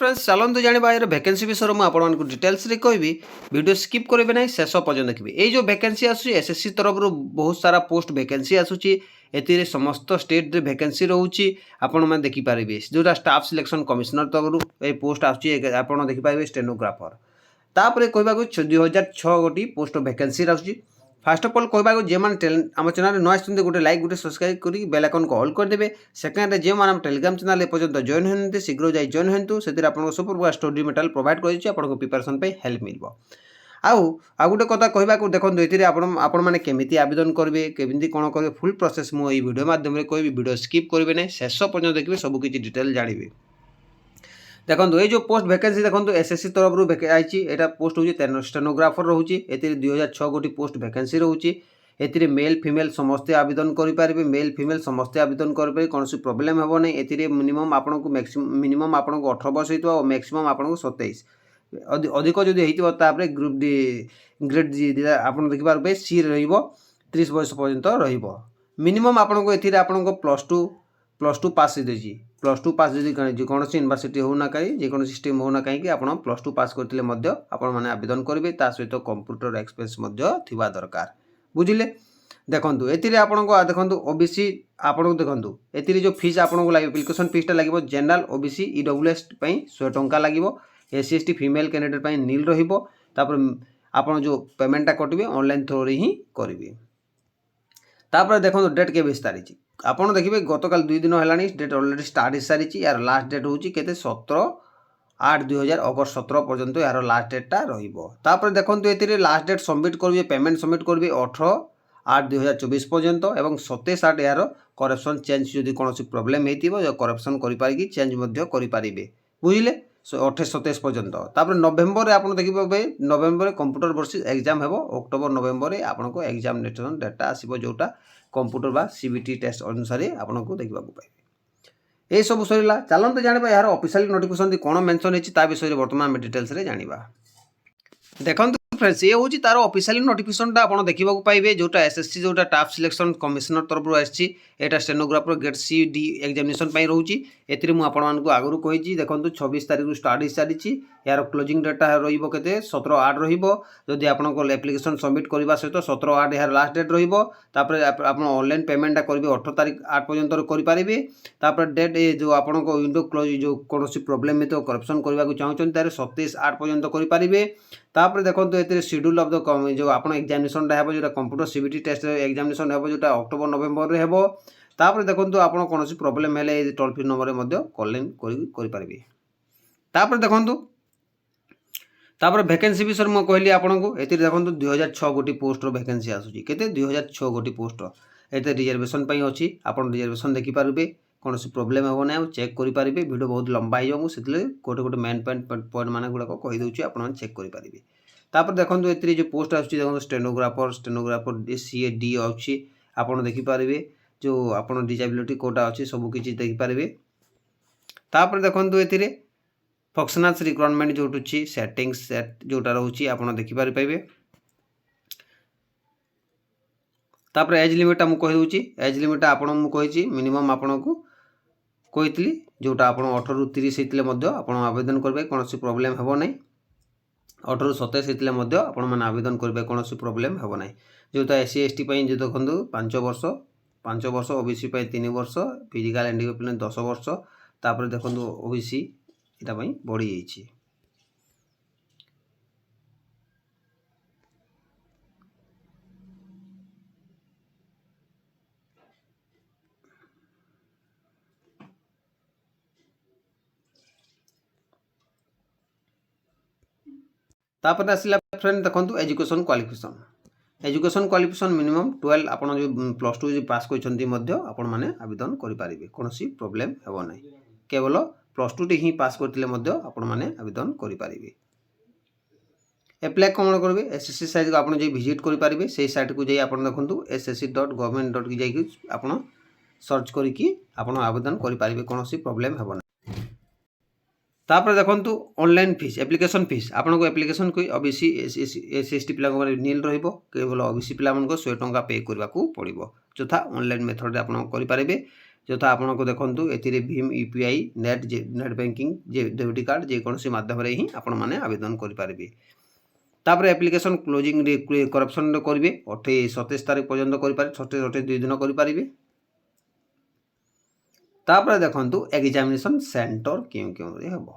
Friends चलते जाना यार वैकेंसी विषय में आपको डिटेल्स रे कहबी वीडियो स्किप करेंगे ना शेष पर्यटन देखिए ये जो वैकेंसी आसूँ एसएससी तरफ बहुत सारा पोस्ट वैकेंसी आसूँ ए समस्त स्टेट वैकेंसी रोचे आपण मैंने देखिपारे जोटा स्टाफ सिलेक्शन कमिशनर तरफ ये पोस्ट आप देखिपारे स्टेनोग्राफर तापर कहवा 2006 गोटी पोस्ट वैकेंसी आसूँ फास्ट अफ अल कहवा जो आम चैनल न आसते गोटे लाइक गोटे सब्सक्राइब कर बेल आइकन को ऑल करदे। सेकेंड जो मैंने टेलीग्राम चैनल एपर्यंत जॉइन होते शीघ्र जाई जॉइन होंतु से सुपर स्टोरी मेटेरियल प्रोवाइड कर प्रिपरेशन हेल्प मिल आउ गोटे कथा कहवाक देखो ये आपण मैंने केमी आवेदन करेंगे केमी कौन करेंगे फुल प्रोसेस मुझे वीडियो माध्यम कह वीडियो स्किप करेंगे ना शेष पर्यटन देखिए सबकि डिटेल जानवे। देखो ये जो पोस्ट वैकेंसी देखो एसएससी तरफ आई यहाँ पोस्ट हूँ स्टेनोग्राफर रोचे ए 2006 गोटी पोस्ट वैकेंसी रोचे ए मेल फीमेल समस्ते आवेदन करेंगे मेल फीमेल समस्ते आवेदन करेंगे कौन प्रोब्लेम हे ना ये मिनिमम आपको मिनिमम आपको 18 वर्ष हो और मैक्सिमम आपको 27 अधिक जदि होता ग्रुप डी ग्रेड डी आप देखिए सी रो30 वर्ष पर्यंत मिनिमम आपको ये प्लस टू पास प्लस टू पास जब कौन यूनिवर्सिटी होना कहीं जेको स्ट्रीम होना कहीं आप प्लस टू पास करते मैंने आवेदन करेंगे सहित कंप्यूटर एक्सपीरियंस थिबा दरकार बुझिले। देखो ये आपको देखो ओबीसी आपको देखो ये जो फीस आपको लगे एप्लिकेशन फीसटा लगे जनरल ओबीसी ईडब्ल्यूएस 100 टंका लगे एससी एसटी फीमेल कैंडिडेट नील रपर आप जो पेमेंटा कटे ऑनलाइन थ्रो ही करेंगे। तापर देखो डेट के 20 तारीख आपड़ देखिए गतकाल 2 दिन है डेट अलरेडी स्टार्ट हो सारी यार लास्ट डेट हूँ के 17/8/2000 अगस्त 17 पर्यंत यार लास्ट डेटा रहा। देखो ये लास्ट डेट सबमिट करेंगे पेमेंट सबमिट करेंगे 18/8/2024 पर्यंत और 27/8 यार करेक्शन चेंज जब कौन प्रोब्लेम हो करेक्शन करें चेंज करेंगे बुझे 28-27 पर्यंत। तापर नवेम्बर आप देखिए नवेम्बर कंप्यूटर वर्सेस एग्जाम हो अक्टोबर नवेम्बर आपको एग्जामिनेशन डेटा आसो जोटा कंप्यूटर बा सीबीटी टेस्ट अनुसार आपको देखा पाइबे। ये सब सरला चलते जाना यार ऑफिशियल नोटिफिकेशन कौन मेंशन होता विषय बर्तमान डिटेल्स रे जानिबा। देखो फ्रेंड्स ये हूँ तार ऑफिशियल नोटिफिकेशनटा आप देखा पाइबे जोटा एसएससी जोटा स्टाफ सिलेक्शन कमिशनर तरफ आसटा stenographer grade C D examination रोचे ए मुझे आगुरी कही देखो 26 तारीख स्टार्ट हो सारी यार क्लोजिंग डेटा रे 17/8 रही आपको एप्लिकेशन सबमिट करने सहित 17/8 यार लास्ट डेट रही आप ऑनलाइन पेमेंटा करेंगे 18 तारीख 8 पर्यंत करेंगे डेट जो आपको विंडो क्लोज जो कौन प्रोब्लेम है करप्शन करने चाहते 27/8 पर्यंत करेंगे। तापर देखो ये शेड्यूल ऑफ द जो आप एग्जामिनेशन है जो कंप्यूटर सीबीटी टेस्ट एग्जामिनेशन है जो अक्टोबर नवेम्बर में हो। तापर देखो आप कौन प्रोब्लेम है टोल फ्री नंबर में कॉल करेंगे। तापर देखो तापर वैकेंसी विषय में कहली आपको ये देखो 2006 गोटी पोस्ट वैकेंसी आसूँ के 2006 गोटी पोस्ट ये रिजर्वेशन अच्छी आप रिजर्वेशन देखिपारे कौन प्रोब्लेम हे ना चेक करेंगे वीडियो बहुत लंबा हो गोटे गोटे मेन पॉइंट मान गुड़ाक कहीदे आप चेक करेंगे। तापर देखो ये जो पोस्ट आसो स्टेनोग्राफर सी डी अच्छी आप देखिपारे जो आप डिसेबिलिटी कोटा अच्छी सबकि देखिपारे। तापर देखो ये फंक्शनल रिक्वायरमेंट जो सेटिंग्स सेट जोटा रोचे आप देखिपारे पाइबे। तापर एज लिमिट मुझे कहीदे एज लिमिट आपको मुझे मिनिमम आपको कही जोटा आप 18 ରୁ 30 होते आप आवेदन करेंगे कौन प्रोब्लेम हे ना 18 ରୁ 27 होते आपने आवेदन करेंगे कौन प्रोब्लेम हे ना जोटा एससी एसटी जो देखो 5 वर्ष ओबीसी 3 वर्ष फिजिकल हैंडिकैप 10 वर्ष तापर देखो ओबीसी यहाँ बढ़ी जाइए। तापर आसला फ्रेंड देखो एजुकेशन क्वालिफिकेशन मिनिमम 12 आप जो प्लस टू जो पास कर मैंने आवेदन करेंगे कौन प्रोब्लेम हे ना केवल प्लस टू ही पास करते मैंने आवेदन करेंगे। एप्लाय कौन करेंगे एसएससी साइट को आप विजिट करेंगे से साइट को जाइए देखो ssc.government.gov आप सर्च करके आवेदन करेंगे कौन प्रोब्लेम हे ना। तापर देखो ऑनलाइन फीस एप्लिकेशन फीस आपको एप्लिकेशन कोई ओबीसी एससी एसटी पिला नील केवल ओबीसी पिला 100 टंका पे करने को पड़ो यथा ऑनलाइन मेथड आप करेंगे যথা আপনার দেখুন এতে ভীম UPI net banking debit card যেকୌଣସି মাধ্যমে হি আপনার আবেদন করে পারবে। তারপরে আপ্লিকেশন ক্লোজিং করপশন করবে 27 তারিখ পর্যন্ত করে পারে, 2 দিন করে পারবে। তারপরে দেখুন এক্সামিনেসন সেন্टर কেউ হব।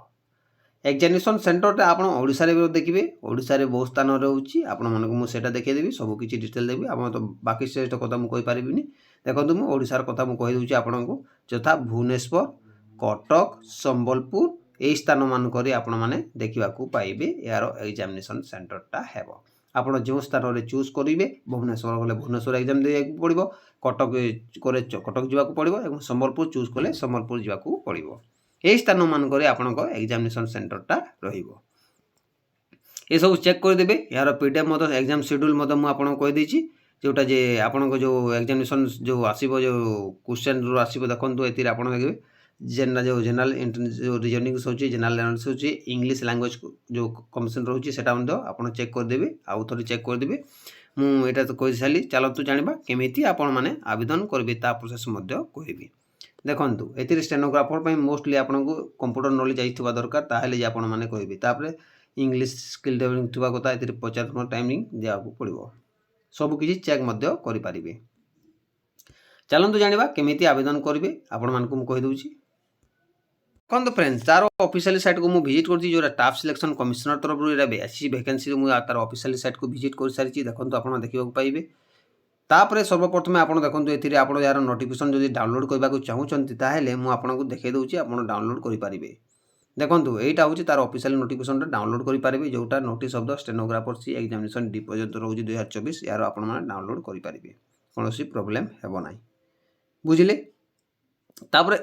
এক্সামিনেসন সেন্টরটা আপনার ওড়িশার দেখবে, ওড়িশার বহু স্থান রয়েছে, আপনার সেটা দেখে দেবি, সবুকিছি ডিটেল দেবি। আপনার তো বাকি স্টেট কথা মুই কইপারিবিনি। দেখুন মু ওড়িশার কথা মু কইদেউছি আপনার, যথা ভুবনেশ্বর, কটক, সম্বলপুর এই স্থান মানকরে আপনার দেখা পাইবে ইয়ার এক্সামিনেসন সেন্টরটা ହେବ। আপনার যে স্থাନରେ চুজ করবে, ভুবনেশ্বর হলে ভুবনেশ্বর এক্সাম দিয়ে পড়ব, কটক করে কটক যাওয়া পড়ব এবং সম্বলপুর চুজ কলে সম্বলপুর যাওয়া পড়ব। এই স্থান মানকরে আপনার এক্সামিনেসন সেন্টরটা রহিব। এসব চেক করে দেবে। ইয়ার পিডিএফ মতো এক্সাম শিড্यूल মতো মু আপনার কইদেছি, যেটা যে আপনার যে এক্সামিনেসন যে আসব, যে কোশ্চেন আসব দেখুন এতে আপনার দেখবে জেনারেল রিজনিং হচ্ছে, জেনারেল আনালিসিস হচ্ছে, ইংলিশ ল্যাঙ্গুয়েজ যে কম্বিনেসন রয়েছে সেটা আপনার চেক করেদেবে। আউ থরে চেক করেদেবে। মু এটা তো কই সারি, চালন্তু জাঁয়া কেমিতি আপন মানে আবেদন করবে তা প্রোসেস মধ্যে কইবি। দেখুন এতে স্টেনোগ্রাফর পাই মোস্টলি আপনার কম্পুটর নলেজ আইথিবা দরকার, তাহলে যে আপন মানে কইবি। তারপরে ইংলিশ স্কিল ডেভেলপিং থিবা কথা, এতে 50 টাইমিং দেওয়া পড়ব। सबकिछि चेक मध्य करि पारिबे। चलतु जानिबा केमिति आवेदन करिवे, आपण मानकु मु कहि दउछि। देखो फ्रेंड्स, तार ऑफिशियल साइट को मु विजिट करछि, जोरा स्टाफ सिलेक्शन कमिश्नर तरफ रु एरा 82 वैकेंसी मु तार ऑफिशियल साइट को विजिट कर सारिछि। देखो आपण देखिबा पाइबे। तापरे सर्वप्रथमे आपण देखो एथिरे आपण यार नोटिफिकेशन जदि डाउनलोड करबा को चाहुचंती ताहेले मु आपनको देखै दउछि, आपण डाउनलोड करि पारिबे। देखो एटा होछि तार ऑफिशियल नोटिफिकेशन डाउनलोड करि पारिबे, जोटा notice of the stenographer C examination D पर्यंत रहउछि 2024। यार आपण माने डाउनलोड करि पारिबे, कोनोसी प्रॉब्लम हेबो नाही। बुझिले? तापरे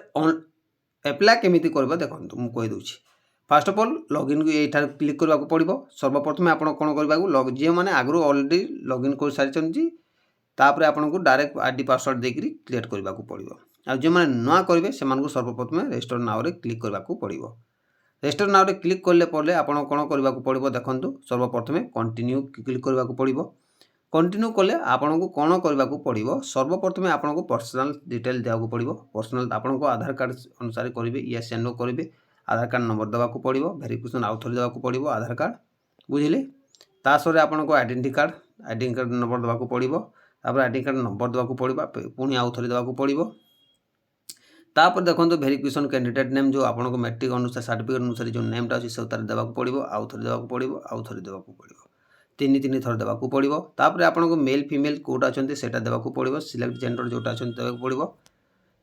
एप्लाई केमिति करबा देखो मु कहि दउछि। फर्स्ट ऑफ ऑल लॉगिन एठार क्लिक करबा को पड़िबो। सर्वप्रथमे आपण कोन करबा को जे माने आगरो ऑलरेडी लॉगिन कर सारिछन्ती, तापरे आपनको डायरेक्ट आईडी पासवर्ड देकरी क्रिएट करबा को पड़िबो। आ जे माने नवा करबे सेमानको सर्वप्रथमे रजिस्टर नाउ रे क्लिक करबा को पड़िबो। रजिस्टर नाउ रे क्लिक करले पड़े आपण कोन करबा को पड़िबो देखंतु। सर्वप्रथमे कंटिन्यू क्लिक करबा को पड़िबो। कंटिन्यू कले आपनको कोन करबा को पड़िबो, सर्वप्रथमे आपनको पर्सनल डिटेल देबा को पड़िबो। पर्सनल आपनको आधार कार्ड अनुसार करिवे, यस एंड नो करिवे। आधार कार्ड नंबर देबा को पड़िबो, वेरिफिकेशन आउथर देबा को पड़िबो आधार कार्ड। बुझिले? ता सरे आपनको आइडेंटिटी कार्ड नंबर देबा को पड़िबो। तापर आइडेंटिटी कार्ड नंबर देबा को पड़िबो, पुनी आउथर देबा को पड़िबो। तापर देखो वेरिफिकेशन कैंडिडेट नेम जो आपको मैट्रिक अनुसार सर्टिफिकेट अनुसार जो नेमटा अच्छी से तार देवाक पड़ो, आउ थे देवाक पड़ो, आउ थे देवाक पड़ो, तीन थर देवाक पड़ो। तापर आपको मेल फीमेल कोटा अच्छे से देवाक पड़ो, सिलेक्ट जेंडर जोटा अच्छे देवाक पड़ो।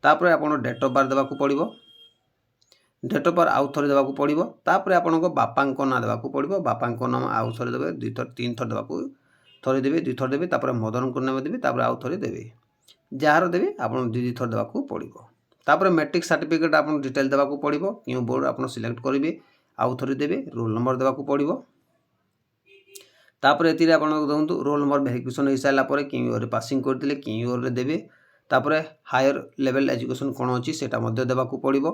तापर आप डेट ऑफ बर्थ देवाक पड़ो, डेट ऑफ बर्थ आउ थे देवाक पड़ो। तापर आपको बापा ना देवाक पड़ो, बापा नाम आउ थे देवे, 2 थर 3 थर देवाक थरे देवे, 2 थर देवे। तापर मदर को नाम देवे, तापर आउ थे देवे, जार देवे आप 2 थर देवाक पड़ो। तापर मैट्रिक सर्टिफिकेट आप डिटेल देवाक पड़ो, क्यों बोर्ड आप सिलेक्ट करेंगे, आउ थे देवे, रोल नंबर देवाक पड़ो। तापर एतिर आप देखो रोल नंबर वेरिफिकेशन हो सारापर क्यों इयर पासिंग करते क्यों इयर देवे। तापर हायर लेवल एजुकेशन कौन अच्छी से देवाक पड़ो।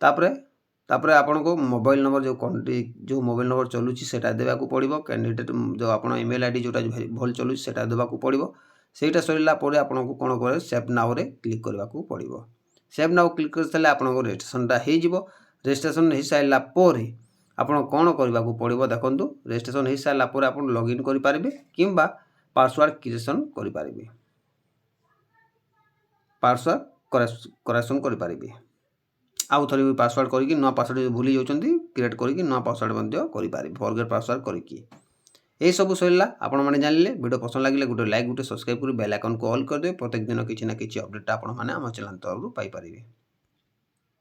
तापर आपको मोबाइल नंबर जो मोबाइल नंबर चलुची से देवाक पड़ो। कैंडिडेट जो आप ईमेल आईडी जोटा भल चलुची से देवाक पड़ो। सेटा सरला आपको कौन करे सेव नाउ रे क्लिक करने को पड़ो। सेव नाउ क्लिक कर सारे आप रजिस्ट्रेशनटा हो रजिस्ट्रेशन हो सारापर आपड़ कौन करने को पड़ो। देखो रजिस्ट्रेशन हो सारापर आप लॉगिन करेंगे कि पासवर्ड क्रिएशन करेंगे, पासवर्ड करेक्शन करेंगे। आउ थे पासवर्ड करके नुआ पासवर्ड भूली जाती क्रिएट करके नुआ पासवर्ड करेंगे, फॉरगेट पासवर्ड करके। यही सब सरला आपण मैंने जानले। वीडियो पसंद लगे गोटे लाइक गोटे सब्सक्राइब कर बेल आइकन को ऑल कर दे। प्रत्येक दिन किसी ना किसी अपडेट आपण मैंने आम चैनल तरफ पाई पारिबे।